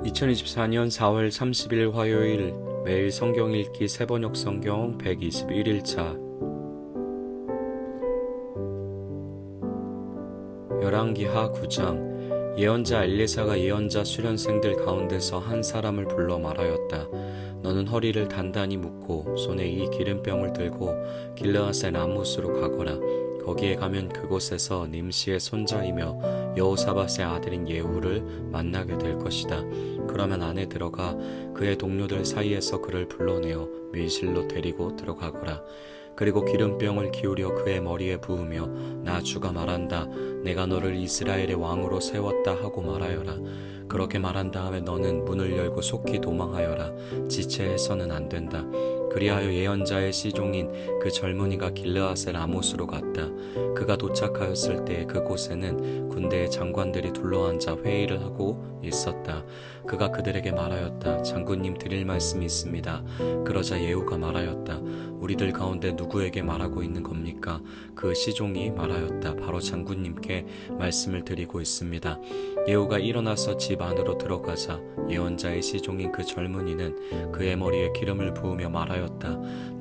2024년 4월 30일 화요일 매일 성경 읽기 세번역 성경 121일차 열왕기하 9장 예언자 엘리사가 예언자 수련생들 가운데서 한 사람을 불러 말하였다. 너는 허리를 단단히 묶고 손에 이 기름병을 들고 길르앗의 라못으로 가거라. 거기에 가면 그곳에서 nim시의 손자이며 여호사밧의 아들인 예후를 만나게 될 것이다. 그러면 안에 들어가 그의 동료들 사이에서 그를 불러내어 밀실로 데리고 들어가거라. 그리고 기름병을 기울여 그의 머리에 부으며 나 주가 말한다. 내가 너를 이스라엘의 왕으로 세웠다 하고 말하여라. 그렇게 말한 다음에 너는 문을 열고 속히 도망하여라. 지체해서는 안 된다. 그리하여 예언자의 시종인 그 젊은이가 길르앗의 라못으로 갔다. 그가 도착하였을 때 그곳에는 군대의 장관들이 둘러앉아 회의를 하고 있었다. 그가 그들에게 말하였다. 장군님 드릴 말씀이 있습니다. 그러자 예후가 말하였다. 우리들 가운데 누구에게 말하고 있는 겁니까? 그 시종이 말하였다. 바로 장군님께 말씀을 드리고 있습니다. 예후가 일어나서 집 안으로 들어가자 예언자의 시종인 그 젊은이는 그의 머리에 기름을 부으며 말하였다.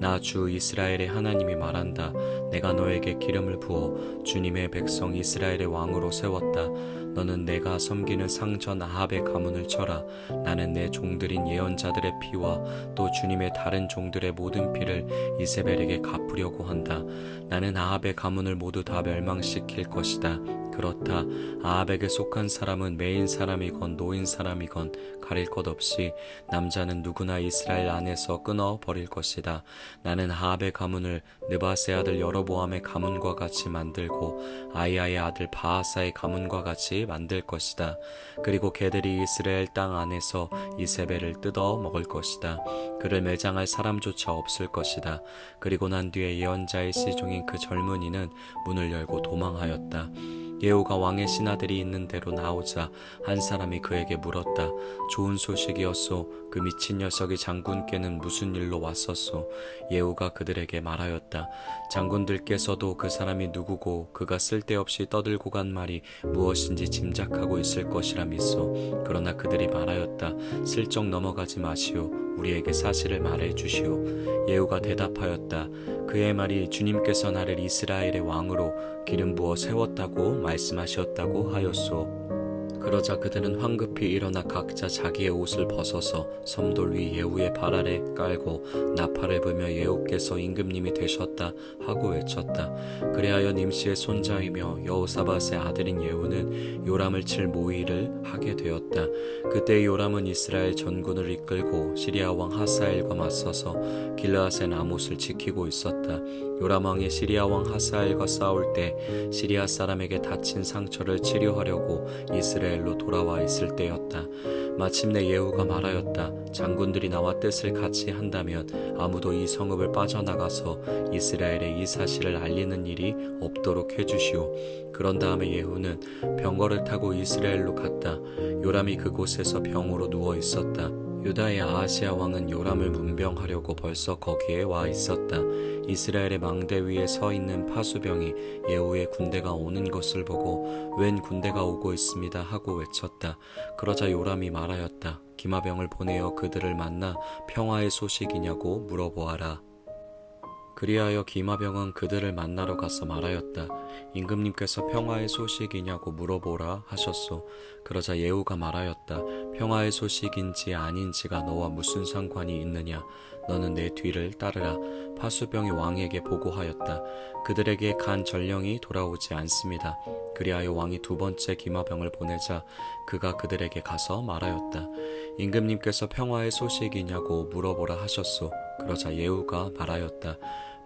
나 주 이스라엘의 하나님이 말한다. 내가 너에게 기름을 부어 주님의 백성 이스라엘의 왕으로 세웠다. 너는 내가 섬기는 상전 아합의 가문을 쳐라. 나는 내 종들인 예언자들의 피와 또 주님의 다른 종들의 모든 피를 이세벨에게 갚으려고 한다. 나는 아합의 가문을 모두 다 멸망시킬 것이다. 그렇다. 아합에게 속한 사람은 매인 사람이건 노인 사람이건 가릴 것 없이 남자는 누구나 이스라엘 안에서 끊어 버릴 것이다. 나는 아합의 가문을 느바스의 아들 여로보암의 가문과 같이 만들고 아이야의 아들 바하사의 가문과 같이 만들 것이다. 그리고 걔들이 이스라엘 땅 안에서 이세벨을 뜯어 먹을 것이다. 그를 매장할 사람조차 없을 것이다. 그리고 난 뒤에 예언자의 시종인 그 젊은이는 문을 열고 도망하였다. 예후가 왕의 신하들이 있는 데로 나오자 한 사람이 그에게 물었다. 좋은 소식이었소. 그 미친 녀석이 장군께는 무슨 일로 왔었소? 예후가 그들에게 말하였다. 장군들께서도 그 사람이 누구고 그가 쓸데없이 떠들고 간 말이 무엇인지 짐작하고 있을 것이라 믿소. 그러나 그들이 말하였다. 슬쩍 넘어가지 마시오. 우리에게 사실을 말해 주시오. 예후가 대답하였다. 그의 말이 주님께서 나를 이스라엘의 왕으로 기름 부어 세웠다고 말씀하셨다고 하였소. 그러자 그들은 황급히 일어나 각자 자기의 옷을 벗어서 섬돌 위 예후의 발 아래 깔고 나팔을 불며 예후께서 임금님이 되셨다 하고 외쳤다. 그리하여 nim시의 손자이며 여호사밧의 아들인 예후는 요람을 칠 모의를 하게 되었다. 그때 요람은 이스라엘 전군을 이끌고 시리아 왕 하사엘과 맞서서 길르앗의 라못을 지키고 있었다. 요람 왕이 시리아 왕 하사엘과 싸울 때 시리아 사람에게 다친 상처를 치료하려고 이스라엘로 돌아와 있을 때였다. 마침내 예후가 말하였다. 장군들이 나와 뜻을 같이 한다면 아무도 이 성읍을 빠져나가서 이스라엘에 이 사실을 알리는 일이 없도록 해주시오. 그런 다음에 예후는 병거를 타고 이스라엘로 갔다. 요람이 그곳에서 병으로 누워 있었다. 유다의 아하시아 왕은 요람을 문병하려고 벌써 거기에 와 있었다. 이스라엘의 망대 위에 서 있는 파수병이 예후의 군대가 오는 것을 보고 웬 군대가 오고 있습니다 하고 외쳤다. 그러자 요람이 말하였다. 기마병을 보내어 그들을 만나 평화의 소식이냐고 물어보아라. 그리하여 기마병은 그들을 만나러 가서 말하였다. 임금님께서 평화의 소식이냐고 물어보라 하셨소. 그러자 예후가 말하였다. 평화의 소식인지 아닌지가 너와 무슨 상관이 있느냐. 너는 내 뒤를 따르라. 파수병이 왕에게 보고하였다. 그들에게 간 전령이 돌아오지 않습니다. 그리하여 왕이 두 번째 기마병을 보내자 그가 그들에게 가서 말하였다. 임금님께서 평화의 소식이냐고 물어보라 하셨소. 그러자 예후가 말하였다.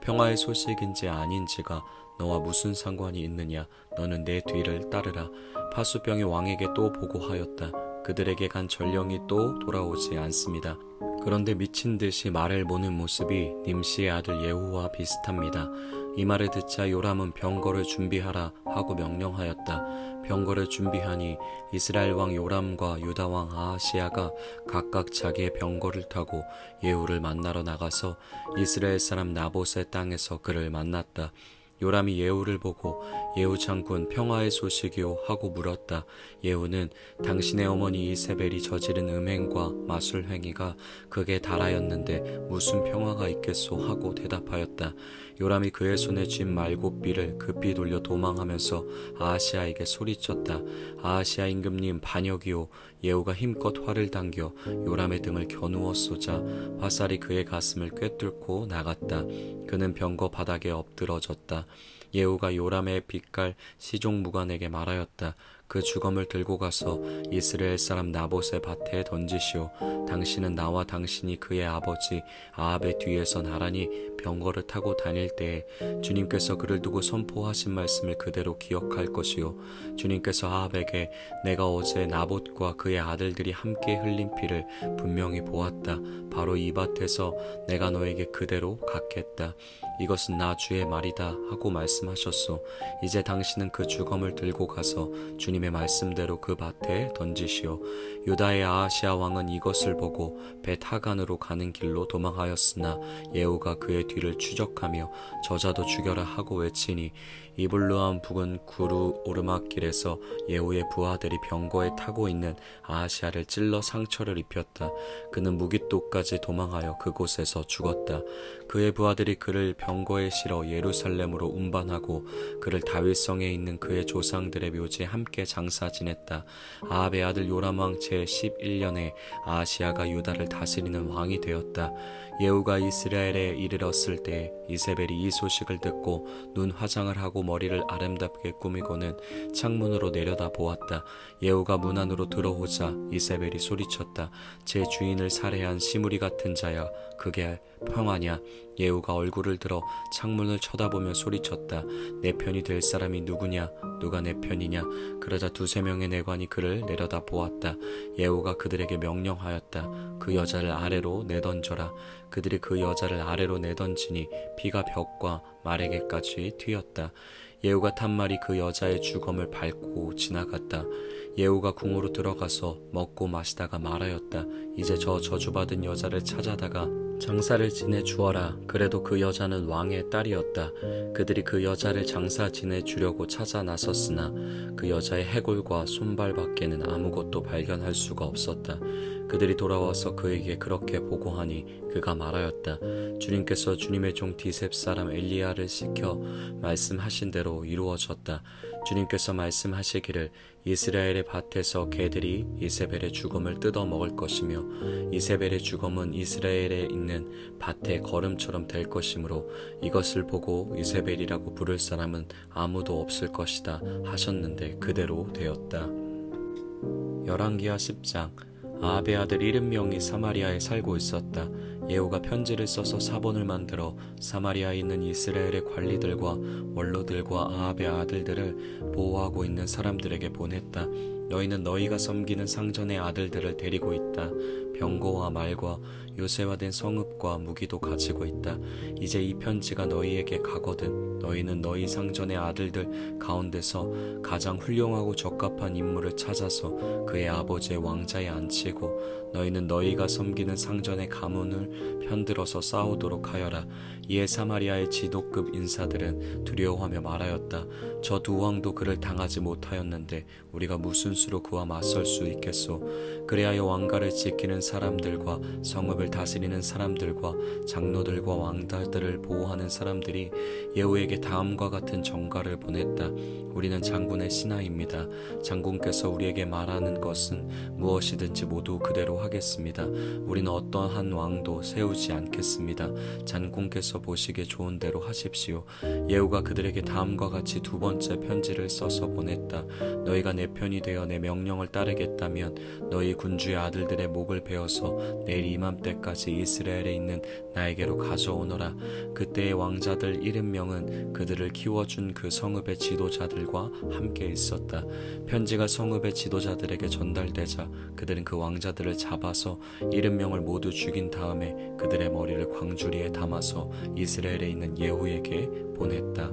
평화의 소식인지 아닌지가 너와 무슨 상관이 있느냐. 너는 내 뒤를 따르라. 파수병이 왕에게 또 보고하였다. 그들에게 간 전령이 또 돌아오지 않습니다. 그런데 미친 듯이 말을 모는 모습이 nim시의 아들 예후와 비슷합니다. 이 말을 듣자 요람은 병거를 준비하라 하고 명령하였다. 병거를 준비하니 이스라엘 왕 요람과 유다 왕 아하시야가 각각 자기의 병거를 타고 예후를 만나러 나가서 이스라엘 사람 나봇의 땅에서 그를 만났다. 요람이 예후를 보고 예후 장군 평화의 소식이요 하고 물었다. 예후는 당신의 어머니 이세벨이 저지른 음행과 마술 행위가 극에 달하였는데 무슨 평화가 있겠소 하고 대답하였다. 요람이 그의 손에 쥔 말곶비를 급히 돌려 도망하면서 아하시아에게 소리쳤다. 아하시아 임금님 반역이요. 예후가 힘껏 활을 당겨 요람의 등을 겨누어 쏘자 화살이 그의 가슴을 꿰뚫고 나갔다. 그는 병거 바닥에 엎드러졌다. 예후가 요람의 빛깔 시종무관에게 말하였다. 그 주검을 들고 가서 이스라엘 사람 나봇의 밭에 던지시오. 당신은 나와 당신이 그의 아버지 아합의 뒤에서 나란히 병거를 타고 다닐 때에 주님께서 그를 두고 선포하신 말씀을 그대로 기억할 것이요. 주님께서 아합에게 내가 어제 나봇과 그의 아들들이 함께 흘린 피를 분명히 보았다. 바로 이 밭에서 내가 너에게 그대로 갚겠다. 이것은 나 주의 말이다 하고 말씀하셨소. 이제 당신은 그 주검을 들고 가서 주님의 말씀대로 그 밭에 던지시오. 유다의 아하시아 왕은 이것을 보고 벳 하간으로 가는 길로 도망하였으나 예후가 그의 뒤를 추적하며 저자도 죽여라 하고 외치니 이블루암 북은 구루 오르막길에서 예후의 부하들이 병거에 타고 있는 아하시아를 찔러 상처를 입혔다. 그는 무깃도까지 도망하여 그곳에서 죽었다. 그의 부하들이 그를 병거에 실어 예루살렘으로 운반하고 그를 다윗성에 있는 그의 조상들의 묘지에 함께 장사 지냈다. 아합의 아들 요람 왕 제11년에 아하시아가 유다를 다스리는 왕이 되었다. 예후가 이스라엘에 이르렀을 때 이세벨이 이 소식을 듣고 눈 화장을 하고 머리를 아름답게 꾸미고는 창문으로 내려다 보았다. 예후가 문 안으로 들어오자 이세벨이 소리쳤다. 제 주인을 살해한 시무리 같은 자야, 그게 평화냐? 예후가 얼굴을 들어 창문을 쳐다보며 소리쳤다. 내 편이 될 사람이 누구냐? 누가 내 편이냐? 그러자 두세 명의 내관이 그를 내려다 보았다. 예후가 그들에게 명령하였다. 그 여자를 아래로 내던져라. 그들이 그 여자를 아래로 내던지니 피가 벽과 말에게까지 튀었다. 예후가 탄 말이 그 여자의 주검을 밟고 지나갔다. 예후가 궁으로 들어가서 먹고 마시다가 말하였다. 이제 저 저주받은 여자를 찾아다가 장사를 지내 주어라. 그래도 그 여자는 왕의 딸이었다. 그들이 그 여자를 장사 지내 주려고 찾아 나섰으나 그 여자의 해골과 손발밖에는 아무것도 발견할 수가 없었다. 그들이 돌아와서 그에게 그렇게 보고하니 그가 말하였다. 주님께서 주님의 종 디셉 사람 엘리야를 시켜 말씀하신 대로 이루어졌다. 주님께서 말씀하시기를 이스라엘의 밭에서 개들이 이세벨의 주검을 뜯어 먹을 것이며 이세벨의 주검은 이스라엘에 있는 밭의 거름처럼 될 것이므로 이것을 보고 이세벨이라고 부를 사람은 아무도 없을 것이다 하셨는데 그대로 되었다. 열왕기하 10장. 아합의 아들 70명이 사마리아에 살고 있었다. 예후가 편지를 써서 사본을 만들어 사마리아에 있는 이스라엘의 관리들과 원로들과 아합의 아들들을 보호하고 있는 사람들에게 보냈다. 너희는 너희가 섬기는 상전의 아들들을 데리고 있다. 병거와 말과 요새화된 성읍과 무기도 가지고 있다. 이제 이 편지가 너희에게 가거든 너희는 너희 상전의 아들들 가운데서 가장 훌륭하고 적합한 인물을 찾아서 그의 아버지의 왕자에 앉히고 너희는 너희가 섬기는 상전의 가문을 편들어서 싸우도록 하여라. 이에 사마리아의 지도급 인사들은 두려워하며 말하였다. 저 두 왕도 그를 당하지 못하였는데 우리가 무슨 수로 그와 맞설 수 있겠소. 그래야 왕가를 지키는 사람들과 성읍을 다스리는 사람들과 장로들과 왕들을 보호하는 사람들이 예후에게 다음과 같은 전가를 보냈다. 우리는 장군의 신하입니다. 장군께서 우리에게 말하는 것은 무엇이든지 모두 그대로 하겠습니다. 우리는 어떠한 왕도 세우지 않겠습니다. 장군께서 보시기에 좋은 대로 하십시오. 예후가 그들에게 다음과 같이 두 번째 편지를 써서 보냈다. 너희가 내 편이 되어 내 명령을 따르겠다면 너희 군주의 아들들의 목을 베어서 내일 이맘때까지 이스라엘에 있는 나에게로 가져오너라. 그때의 왕자들 70명은 그들을 키워준 그 성읍의 지도자들과 함께 있었다. 편지가 성읍의 지도자들에게 전달되자 그들은 그 왕자들을 잡아서 70명을 모두 죽인 다음에 그들의 머리를 광주리에 담아서 이스라엘에 있는 예후에게 보냈다.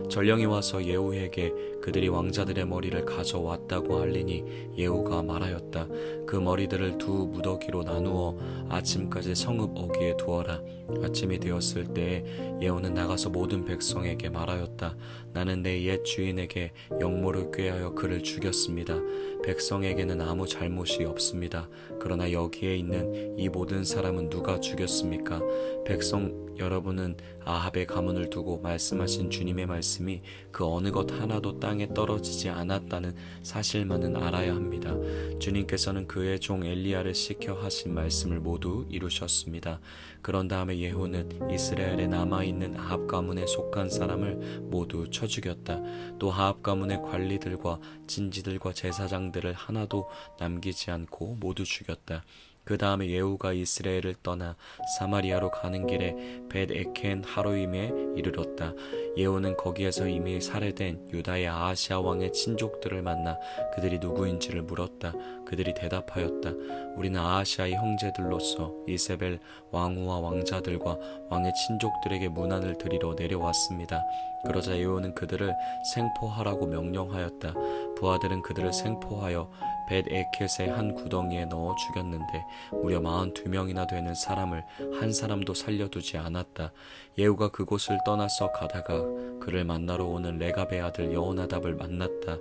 전령이 와서 예후에게 그들이 왕자들의 머리를 가져왔다고 알리니 예후가 말하였다. 그 머리들을 두 무더기로 나누어 아침까지 성읍 어귀에 두어라. 아침이 되었을 때에 예후는 나가서 모든 백성에게 말하였다. 나는 내 옛 주인에게 역모를 꾀하여 그를 죽였습니다. 백성에게는 아무 잘못이 없습니다. 그러나 여기에 있는 이 모든 사람은 누가 죽였습니까? 백성 여러분은 아합의 가문을 두고 말씀하신 주님의 말씀이 그 어느 것 하나도 땅에 떨어지지 않았다는 사실만은 알아야 합니다. 주님께서는 그의 종 엘리야를 시켜 하신 말씀을 모두 이루셨습니다. 그런 다음에 예후는 이스라엘에 남아있는 아합 가문에 속한 사람을 모두 쳐 죽였다. 또 아합 가문의 관리들과 진지들과 제사장들을 하나도 남기지 않고 모두 죽였다. 그 다음에 예후가 이스라엘을 떠나 사마리아로 가는 길에 벳 에켄 하로임에 이르렀다. 예후는 거기에서 이미 살해된 유다의 아하시아 왕의 친족들을 만나 그들이 누구인지를 물었다. 그들이 대답하였다. 우리는 아하시아의 형제들로서 이세벨 왕후와 왕자들과 왕의 친족들에게 문안을 드리러 내려왔습니다. 그러자 예후는 그들을 생포하라고 명령하였다. 부하들은 그들을 생포하여 벳 에켓의 한 구덩이에 넣어 죽였는데 무려 42명이나 되는 사람을 한 사람도 살려두지 않았다. 예후가 그곳을 떠나서 가다가 그를 만나러 오는 레갑의 아들 여호나답을 만났다.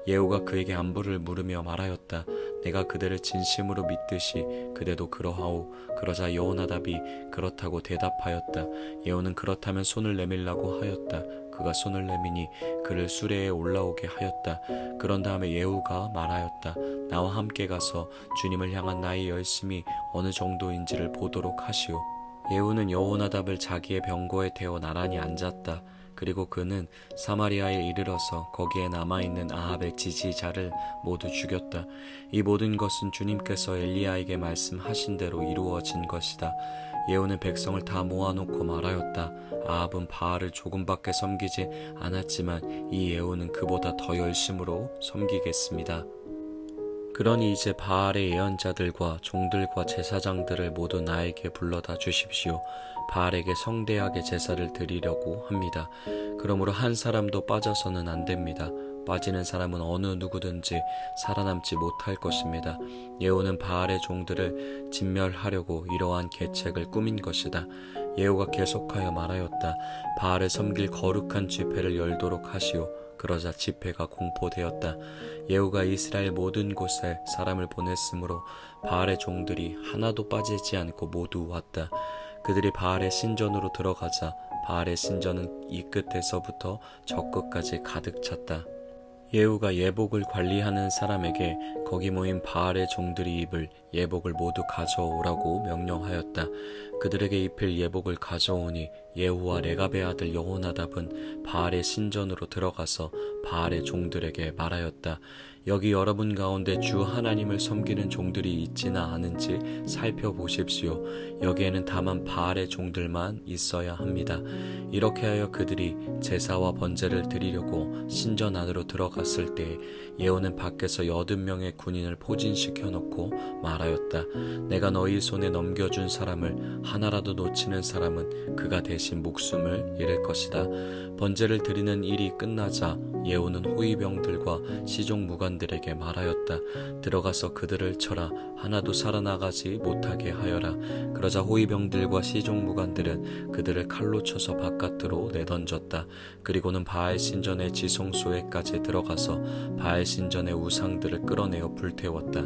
예후가 그에게 안부를 물으며 말하였다. 내가 그대를 진심으로 믿듯이 그대도 그러하오. 그러자 여호나답이 그렇다고 대답하였다. 예후는 그렇다면 손을 내밀라고 하였다. 그가 손을 내미니 그를 수레에 올라오게 하였다. 그런 다음에 예후가 말하였다. 나와 함께 가서 주님을 향한 나의 열심이 어느 정도인지를 보도록 하시오. 예후는 여호나답을 자기의 병거에 태워 나란히 앉았다. 그리고 그는 사마리아에 이르러서 거기에 남아있는 아합의 지지자를 모두 죽였다. 이 모든 것은 주님께서 엘리야에게 말씀하신 대로 이루어진 것이다. 예후는 백성을 다 모아놓고 말하였다. 아합은 바알을 조금밖에 섬기지 않았지만 이 예후는 그보다 더 열심으로 섬기겠습니다. 그러니 이제 바알의 예언자들과 종들과 제사장들을 모두 나에게 불러다 주십시오. 바알에게 성대하게 제사를 드리려고 합니다. 그러므로 한 사람도 빠져서는 안 됩니다. 빠지는 사람은 어느 누구든지 살아남지 못할 것입니다. 예후는 바알의 종들을 진멸하려고 이러한 계책을 꾸민 것이다. 예후가 계속하여 말하였다. 바알을 섬길 거룩한 집회를 열도록 하시오. 그러자 집회가 공포되었다. 예후가 이스라엘 모든 곳에 사람을 보냈으므로 바알의 종들이 하나도 빠지지 않고 모두 왔다. 그들이 바알의 신전으로 들어가자 바알의 신전은 이 끝에서부터 저 끝까지 가득 찼다. 예후가 예복을 관리하는 사람에게 거기 모인 바알의 종들이 입을 예복을 모두 가져오라고 명령하였다. 그들에게 입힐 예복을 가져오니 예후와 레갑의 아들 여호나답은 바알의 신전으로 들어가서 바알의 종들에게 말하였다. 여기 여러분 가운데 주 하나님을 섬기는 종들이 있지나 않은지 살펴보십시오. 여기에는 다만 바알의 종들만 있어야 합니다. 이렇게 하여 그들이 제사와 번제를 드리려고 신전 안으로 들어갔을 때 예후는 밖에서 80명의 군인을 포진시켜 놓고 말하였다. 내가 너희 손에 넘겨준 사람을 하나라도 놓치는 사람은 그가 대신 목숨을 잃을 것이다. 번제를 드리는 일이 끝나자 예후는 호위병들과 시종 무관들에게 말하였다. 들어가서 그들을 쳐라. 하나도 살아나가지 못하게 하여라. 그러자 호위병들과 시종 무관들은 그들을 칼로 쳐서 바깥으로 내던졌다. 그리고는 바알 신전의 지성소에까지 들어가서 바알 신전의 우상들을 끌어내어 불태웠다.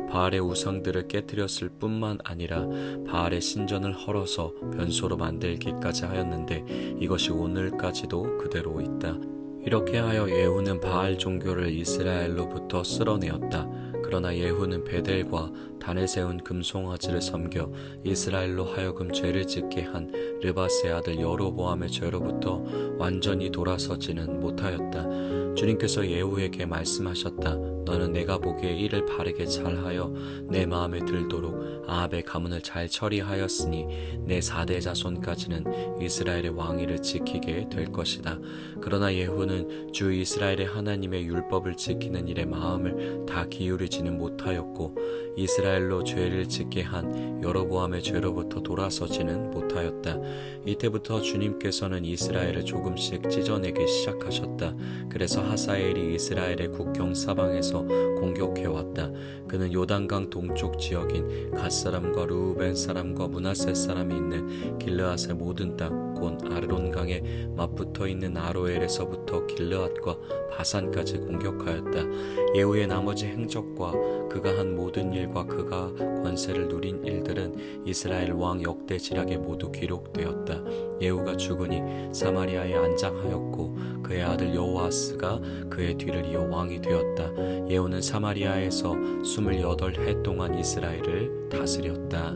바알의 우상들을 깨뜨렸을 뿐만 아니라 바알의 신전을 헐어서 변소로 만들기까지 하였는데 이것이 오늘까지도 그대로 있다. 이렇게 하여 예후는 바알 종교를 이스라엘로부터 쓸어내었다. 그러나 예후는 베델과 단에 세운 금송아지를 섬겨 이스라엘로 하여금 죄를 짓게 한 르바스의 아들 여로보암의 죄로부터 완전히 돌아서지는 못하였다. 주님께서 예후에게 말씀하셨다. 너는 내가 보기에 일을 바르게 잘하여 내 마음에 들도록 아합의 가문을 잘 처리하였으니 내 4대 자손까지는 이스라엘의 왕위를 지키게 될 것이다. 그러나 예후는 주 이스라엘의 하나님의 율법을 지키는 일에 마음을 다 기울이지는 못하였고 이스라엘로 죄를 짓게 한 여로보암의 죄로부터 돌아서지는 못하였다. 이때부터 주님께서는 이스라엘을 조금씩 찢어내기 시작하셨다. 그래서 하사엘이 이스라엘의 국경 사방에서 공격해왔다. 그는 요단강 동쪽 지역인 갓 사람과 루벤 사람과 므낫세 사람이 있는 길르앗의 모든 땅 곧 아르논강에 맞붙어 있는 아로엘에서부터 길르앗과 바산까지 공격하였다. 예후의 나머지 행적과 그가 한 모든 일과 그가 권세를 누린 일들은 이스라엘 왕 역대 지략에 모두 기록되었다. 예후가 죽으니 사마리아에 안장하였고 그의 아들 여호아스가 그의 뒤를 이어 왕이 되었다. 예후는 사마리아에서 28해 동안 이스라엘을 다스렸다.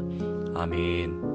아멘.